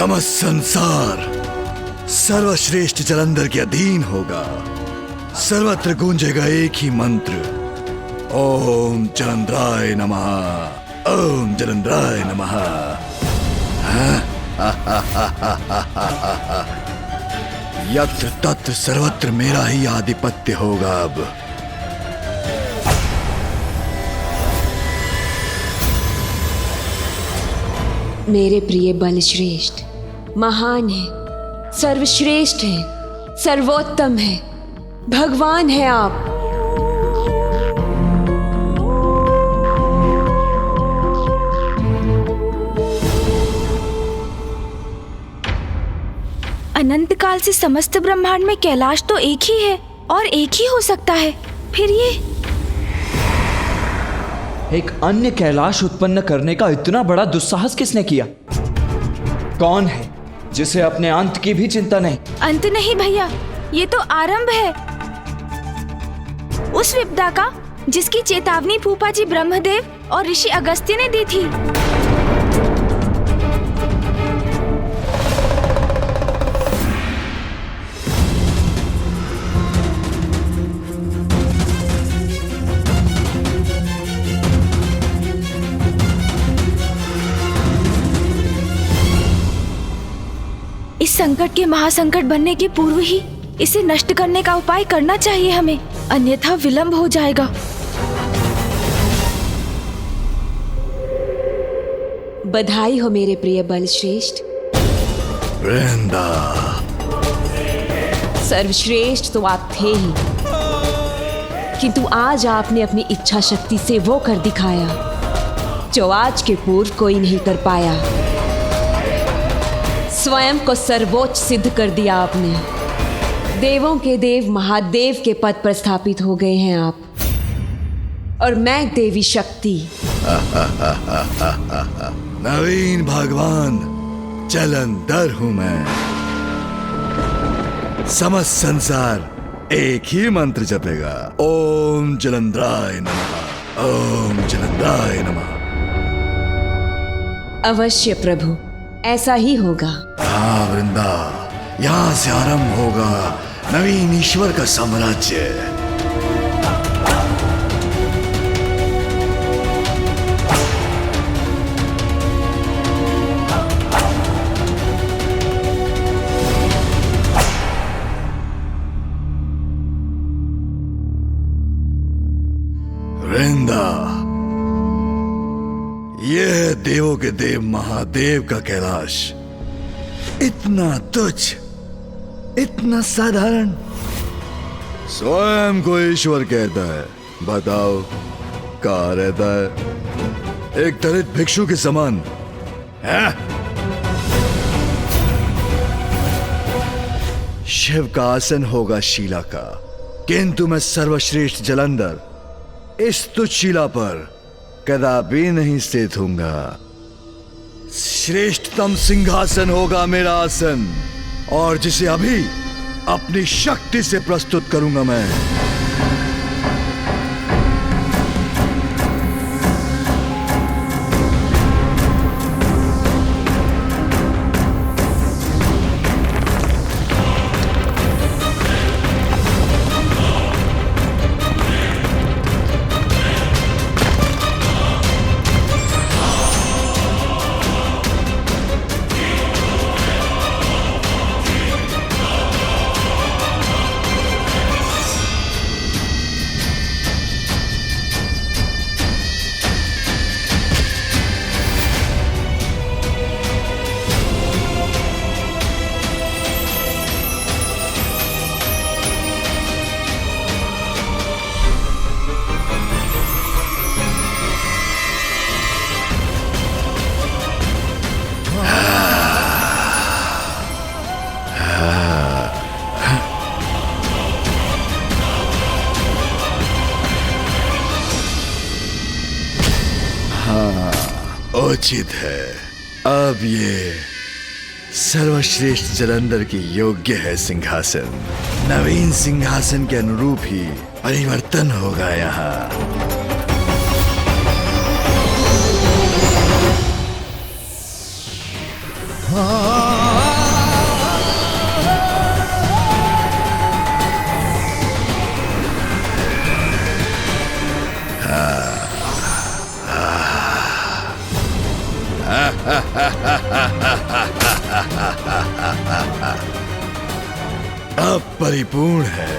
समस्त संसार सर्वश्रेष्ठ जलंधर के अधीन होगा। सर्वत्र गूंजेगा एक ही मंत्र, ओम जलंधराय नमः, ओम जलंधराय नमः। यत्र तत्र सर्वत्र मेरा ही आधिपत्य होगा। अब मेरे प्रिय बलश्रेष्ठ महान है, सर्वश्रेष्ठ है, सर्वोत्तम है, भगवान है आप। अनंत काल से समस्त ब्रह्मांड में कैलाश तो एक ही है और एक ही हो सकता है। फिर ये एक अन्य कैलाश उत्पन्न करने का इतना बड़ा दुस्साहस किसने किया? कौन है जिसे अपने अंत की भी चिंता नहीं? अंत नहीं भैया, ये तो आरंभ है उस विपदा का जिसकी चेतावनी फूफा जी ब्रह्मदेव और ऋषि अगस्त्य ने दी थी। इस संकट के महासंकट बनने के पूर्व ही इसे नष्ट करने का उपाय करना चाहिए हमें, अन्यथा विलंब हो जाएगा। बधाई हो मेरे प्रिय बलश्रेष्ठ। वृंदा, सर्वश्रेष्ठ तो आप थे ही, किंतु आज आपने अपनी इच्छा शक्ति से वो कर दिखाया जो आज के पूर्व कोई नहीं कर पाया। स्वयं को सर्वोच्च सिद्ध कर दिया आपने। देवों के देव महादेव के पद पर स्थापित हो गए हैं आप, और मैं देवी शक्ति। नवीन भगवान जलंधर हूं मैं। समस्त संसार एक ही मंत्र जपेगा, ओम जलंधराय नमः, ओम जलंधराय नमः। अवश्य प्रभु, ऐसा ही होगा। हाँ वृंदा, यहाँ से आरंभ होगा नवीन ईश्वर का साम्राज्य। वृंदा, यह है देवों के देव महादेव का कैलाश। इतना तुच्छ, इतना साधारण, स्वयं को ईश्वर कहता है। बताओ कहाँ रहता है? एक दलित भिक्षु के समान है। शिव का आसन होगा शिला का, किंतु मैं सर्वश्रेष्ठ जलंधर इस तुच्छ शिला पर कदापि नहीं स्थित होऊंगा। श्रेष्ठतम सिंहासन होगा मेरा आसन, और जिसे अभी अपनी शक्ति से प्रस्तुत करूंगा मैं। उचित है। अब ये सर्वश्रेष्ठ जलंधर की योग्य है सिंहासन। नवीन सिंहासन के अनुरूप ही परिवर्तन होगा यहाँ। हाँ। अब परिपूर्ण है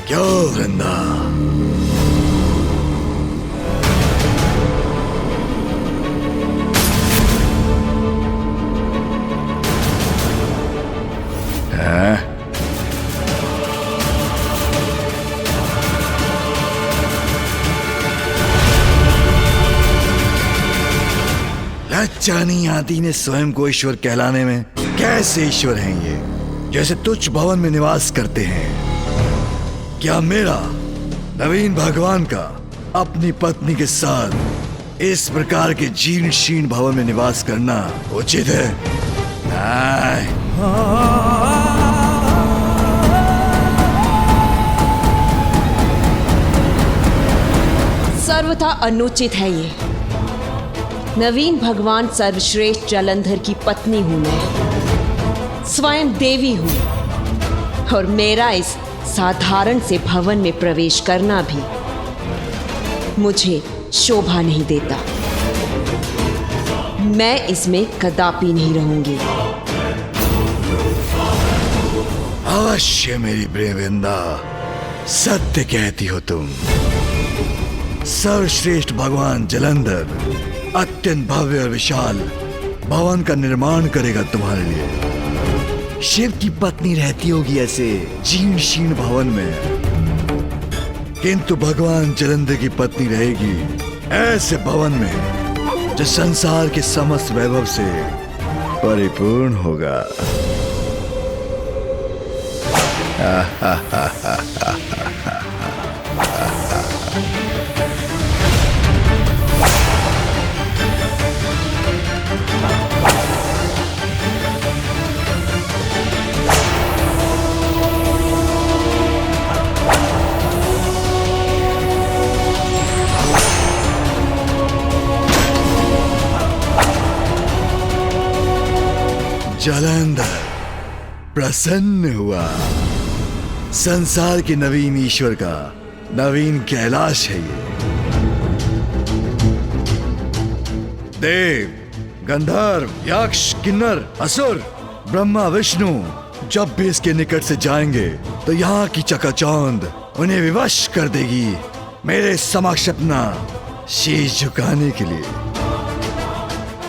क्यों वृंदा? लज्जा नहीं आती ने स्वयं को ईश्वर कहलाने में? कैसे ईश्वर हैं ये, जैसे तुच्छ भवन में निवास करते हैं? क्या मेरा नवीन भगवान का अपनी पत्नी के साथ इस प्रकार के जीर्ण शीर्ण भवन में निवास करना उचित है? नहीं। सर्वथा अनुचित है ये। नवीन भगवान सर्वश्रेष्ठ जलंधर की पत्नी हूं मैं, स्वयं देवी हूं, और मेरा इस साधारण से भवन में प्रवेश करना भी मुझे शोभा नहीं देता। मैं इसमें कदापि नहीं रहूंगी। अवश्य मेरी प्रेमविंदा, सत्य कहती हो तुम। सर्वश्रेष्ठ भगवान जलंधर अत्यंत भव्य और विशाल भवन का निर्माण करेगा तुम्हारे लिए। शिव की पत्नी रहती होगी ऐसे जीर्ण शीर्ण भवन में, किंतु भगवान जलंधर की पत्नी रहेगी ऐसे भवन में जो संसार के समस्त वैभव से परिपूर्ण होगा। जलंधर प्रसन्न हुआ। संसार के नवीन ईश्वर का नवीन कैलाश है ये। देव, गंधर्व, यक्ष, किन्नर, असुर, ब्रह्मा, विष्णु जब भी इसके निकट से जाएंगे तो यहाँ की चकाचौंध उन्हें विवश कर देगी मेरे समक्ष अपना शीश झुकाने के लिए।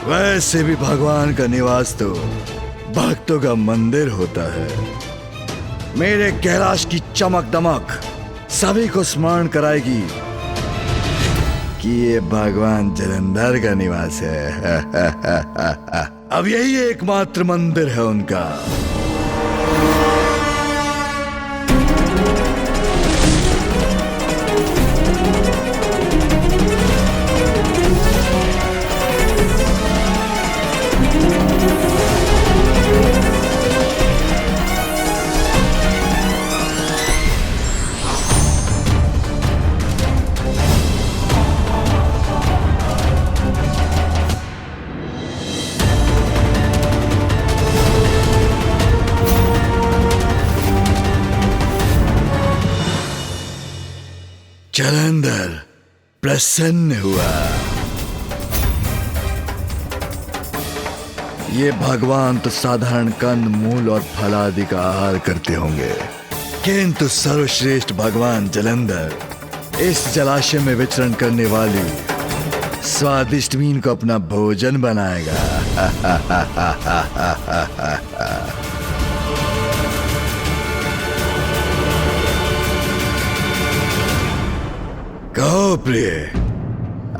वैसे भी भगवान का निवास तो भक्तों का मंदिर होता है। मेरे कैलाश की चमक दमक सभी को स्मरण कराएगी कि ये भगवान जलंधर का निवास है। अब यही एकमात्र मंदिर है उनका। जलंधर प्रसन्न हुआ। ये भगवान तो साधारण कंद मूल और फल आदि का आहार करते होंगे, किंतु सर्वश्रेष्ठ भगवान जलंधर इस जलाशय में विचरण करने वाली स्वादिष्ट मीन को अपना भोजन बनाएगा। कहो प्रिय,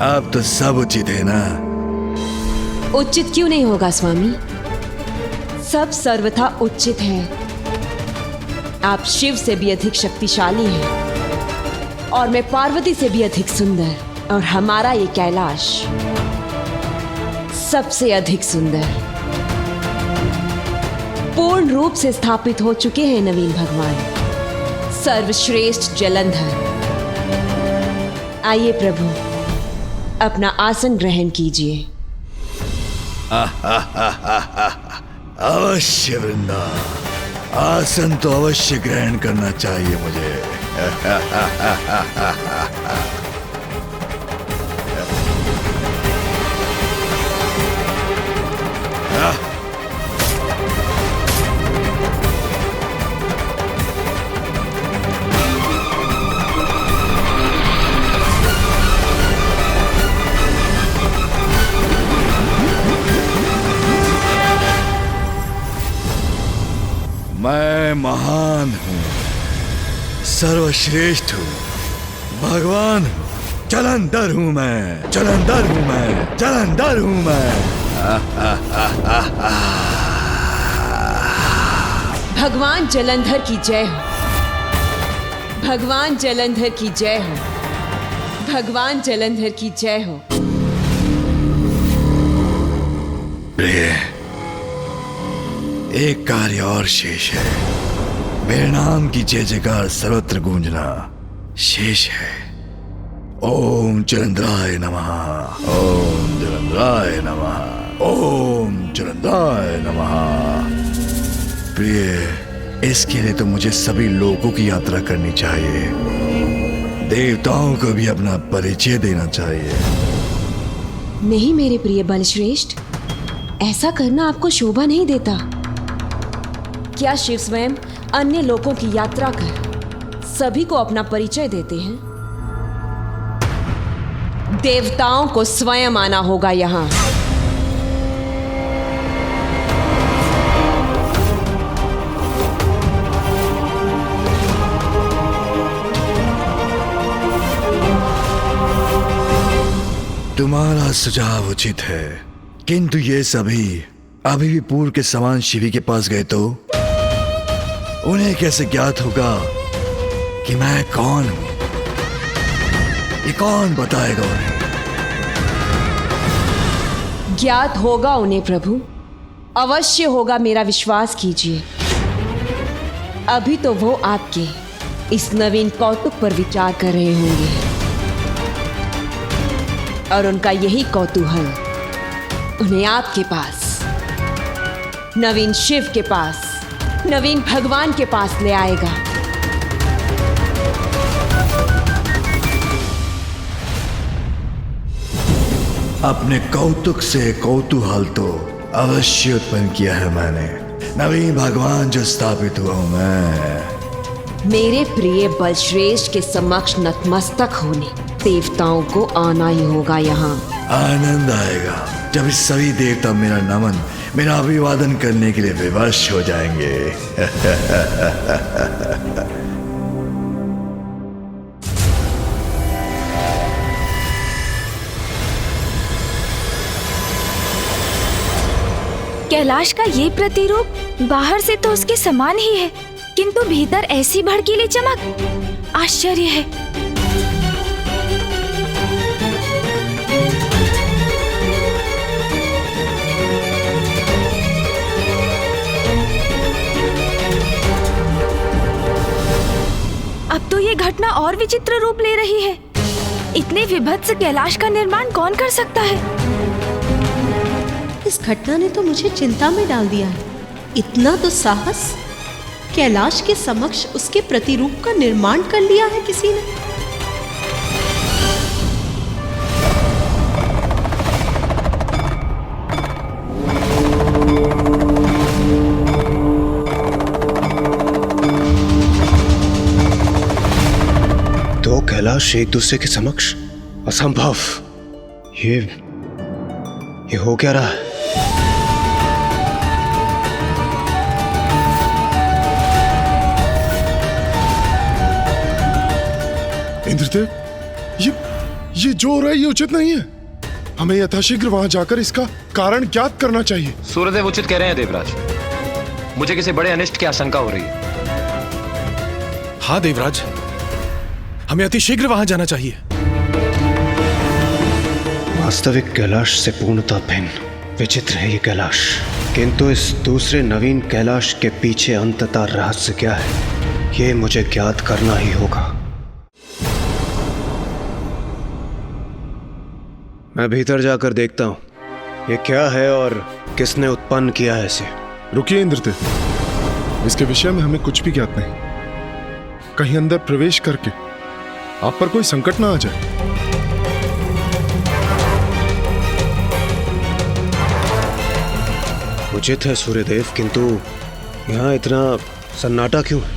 अब तो सब उचित है ना? उचित क्यों नहीं होगा स्वामी? सब सर्वथा उचित है। आप शिव से भी अधिक शक्तिशाली हैं और मैं पार्वती से भी अधिक सुंदर, और हमारा ये कैलाश सबसे अधिक सुंदर पूर्ण रूप से स्थापित हो चुके हैं नवीन भगवान सर्वश्रेष्ठ जलंधर। आइए प्रभु, अपना आसन ग्रहण कीजिए। अवश्य वृंदा, आसन तो अवश्य ग्रहण करना चाहिए मुझे। मैं महान हूँ, सर्वश्रेष्ठ हूँ, भगवान हूँ, जलंधर हूँ मैं, जलंधर हूँ मैं, जलंधर हूँ मैं। भगवान जलंधर की जय हो, भगवान जलंधर की जय हो, भगवान जलंधर की जय हो। प्रिय, एक कार्य और शेष है। मेरे नाम की जय जयकार सर्वत्र गूंजना शेष है। ओम जलंधराय नमः, ओम जलंधराय नमः, ओम जलंधराय नमः। प्रिय, इसके लिए तो मुझे सभी लोगों की यात्रा करनी चाहिए, देवताओं को भी अपना परिचय देना चाहिए। नहीं मेरे प्रिय बलश्रेष्ठ, ऐसा करना आपको शोभा नहीं देता। क्या शिव स्वयं अन्य लोगों की यात्रा कर सभी को अपना परिचय देते हैं? देवताओं को स्वयं आना होगा यहां। तुम्हारा सुझाव उचित है, किंतु ये सभी अभी भी पूर्व के समान शिवी के पास गए तो उन्हें कैसे ज्ञात होगा कि मैं कौन हूं? ये कौन बताएगा उन्हें? ज्ञात होगा उन्हें प्रभु, अवश्य होगा, मेरा विश्वास कीजिए। अभी तो वो आपके इस नवीन कौतुक पर विचार कर रहे होंगे और उनका यही कौतूहल उन्हें आपके पास, नवीन शिव के पास, नवीन भगवान के पास ले आएगा। अपने कौतुक से कौतूहल तो अवश्य उत्पन्न किया है मैंने। नवीन भगवान जो स्थापित हुआ हूं मैं। मेरे प्रिय बलश्रेष्ठ के समक्ष नतमस्तक होने देवताओं को आना ही होगा यहाँ। आनंद आएगा जब इस सभी देवता मेरा नमन, मेरा अभिवादन करने के लिए विवश हो जाएंगे। कैलाश का ये प्रतिरूप बाहर से तो उसके समान ही है, किंतु भीतर ऐसी भड़कीली चमक, आश्चर्य है। अब तो ये घटना और विचित्र रूप ले रही है। इतने विभत्स कैलाश का निर्माण कौन कर सकता है? इस घटना ने तो मुझे चिंता में डाल दिया है। इतना तो साहस, कैलाश के समक्ष उसके प्रतिरूप का निर्माण कर लिया है किसी ने। दो कैलाश एक दूसरे के समक्ष? असंभव। ये हो क्या रहा है? इंद्रदेव, ये जो हो रहा है ये उचित नहीं है। हमें यथाशीघ्र वहां जाकर इसका कारण ज्ञात करना चाहिए। सूर्यदेव उचित कह रहे हैं देवराज। मुझे किसी बड़े अनिष्ट की आशंका हो रही है। हाँ देवराज, हमें अतिशीघ्र वहां जाना चाहिए। वास्तविक कैलाश से पूर्णतः भिन्न, विचित्र है ये कैलाश। किंतु इस दूसरे नवीन कैलाश के पीछे अंततः रहस्य क्या है, ये मुझे ज्ञात करना ही होगा। मैं भीतर जाकर देखता हूं ये क्या है और किसने उत्पन्न किया है इसे। रुकिए इंद्रदेव, इसके विषय में हमें कुछ भी ज्ञात नहीं। कहीं अंदर प्रवेश करके आप पर कोई संकट ना आ जाए। उचित है सूर्यदेव, किंतु यहां इतना सन्नाटा क्यों है?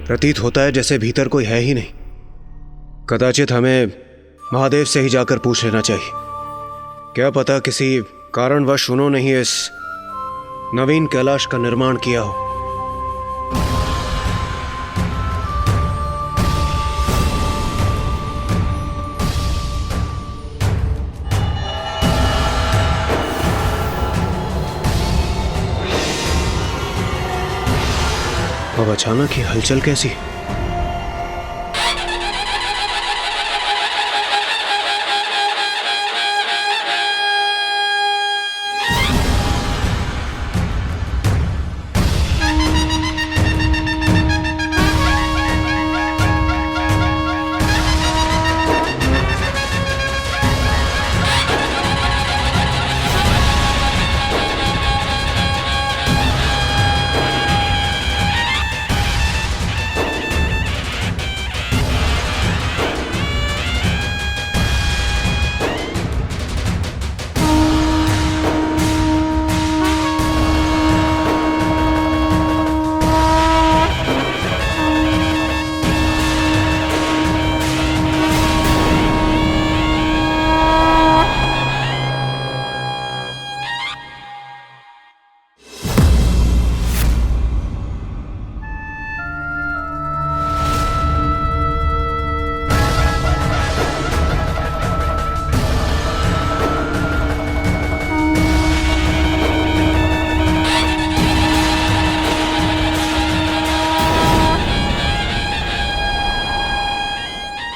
प्रतीत होता है जैसे भीतर कोई है ही नहीं। कदाचित हमें महादेव से ही जाकर पूछ लेना चाहिए। क्या पता किसी कारणवश उन्होंने ही इस नवीन कैलाश का निर्माण किया हो। अब अचानक ही हलचल कैसी?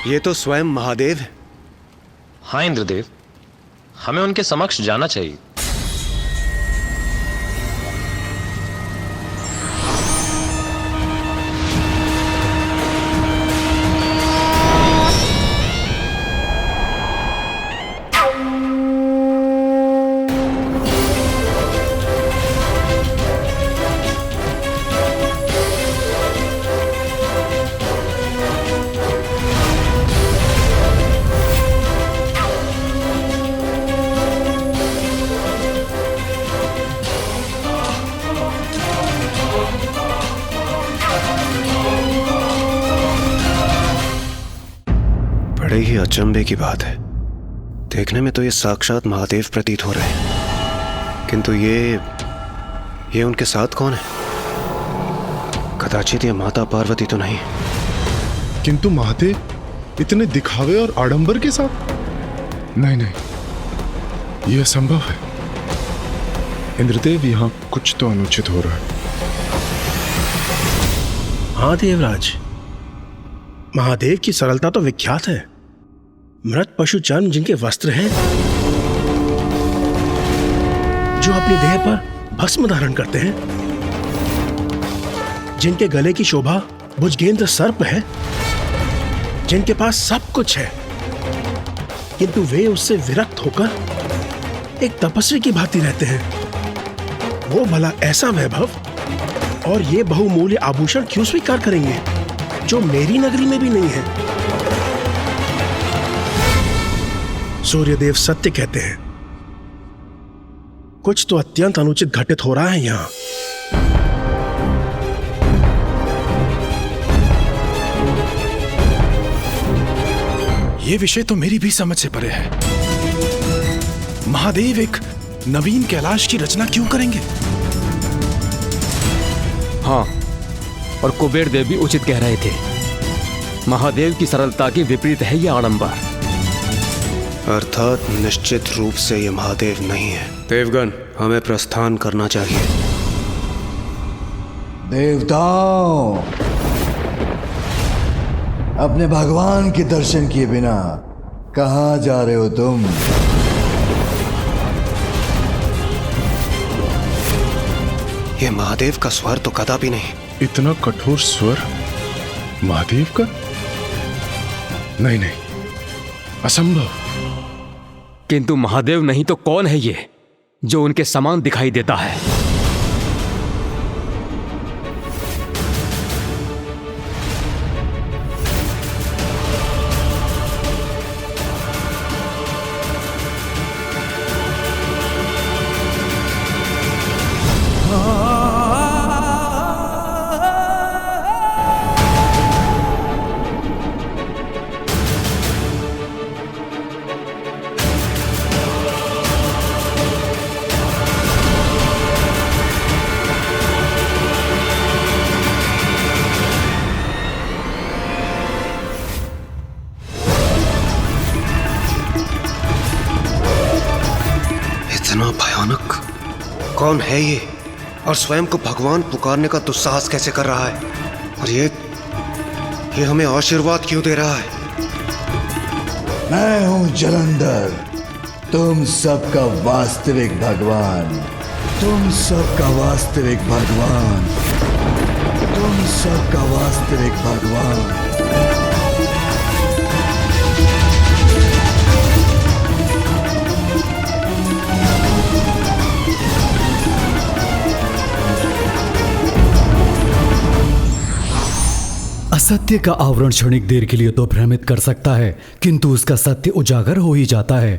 ये तो स्वयं महादेव है। हाँ इंद्रदेव, हमें उनके समक्ष जाना चाहिए। बड़े ही अचंभे की बात है। देखने में तो ये साक्षात महादेव प्रतीत हो रहे हैं, किंतु ये उनके साथ कौन है? कदाचित ये माता पार्वती तो नहीं। किंतु महादेव इतने दिखावे और आडंबर के साथ? नहीं नहीं, यह असंभव है। इंद्रदेव, यहाँ कुछ तो अनुचित हो रहा है। हाँ देवराज, महादेव की सरलता तो विख्यात है। मृत पशु चर्म जिनके वस्त्र हैं, जो अपनी देह पर भस्म धारण करते हैं, जिनके गले की शोभा भुजगेंद्र सर्प है, जिनके पास सब कुछ है, किंतु वे उससे विरक्त होकर एक तपस्वी की भांति रहते हैं। वो भला ऐसा वैभव और ये बहुमूल्य आभूषण क्यों स्वीकार करेंगे जो मेरी नगरी में भी नहीं है? सूर्यदेव सत्य कहते हैं, कुछ तो अत्यंत अनुचित घटित हो रहा है यहां। यह विषय तो मेरी भी समझ से परे है। महादेव एक नवीन कैलाश की रचना क्यों करेंगे? हाँ, और कुबेर देव भी उचित कह रहे थे। महादेव की सरलता के विपरीत है यह आडंबर। अर्थात निश्चित रूप से ये महादेव नहीं है। देवगण, हमें प्रस्थान करना चाहिए। देवताओं, अपने भगवान के दर्शन किए बिना कहां जा रहे हो तुम? ये महादेव का स्वर तो कदापि नहीं। इतना कठोर स्वर महादेव का? नहीं नहीं, असंभव। किंतु महादेव नहीं तो कौन है ये जो उनके समान दिखाई देता है? कौन है ये और स्वयं को भगवान पुकारने का दुस्साहस कैसे कर रहा है? और ये हमें आशीर्वाद क्यों दे रहा है? मैं हूं जलंधर, तुम सबका वास्तविक भगवान, तुम सबका वास्तविक भगवान, तुम सबका वास्तविक भगवान। असत्य का आवरण क्षणिक देर के लिए तो भ्रमित कर सकता है, किंतु उसका सत्य उजागर हो ही जाता है।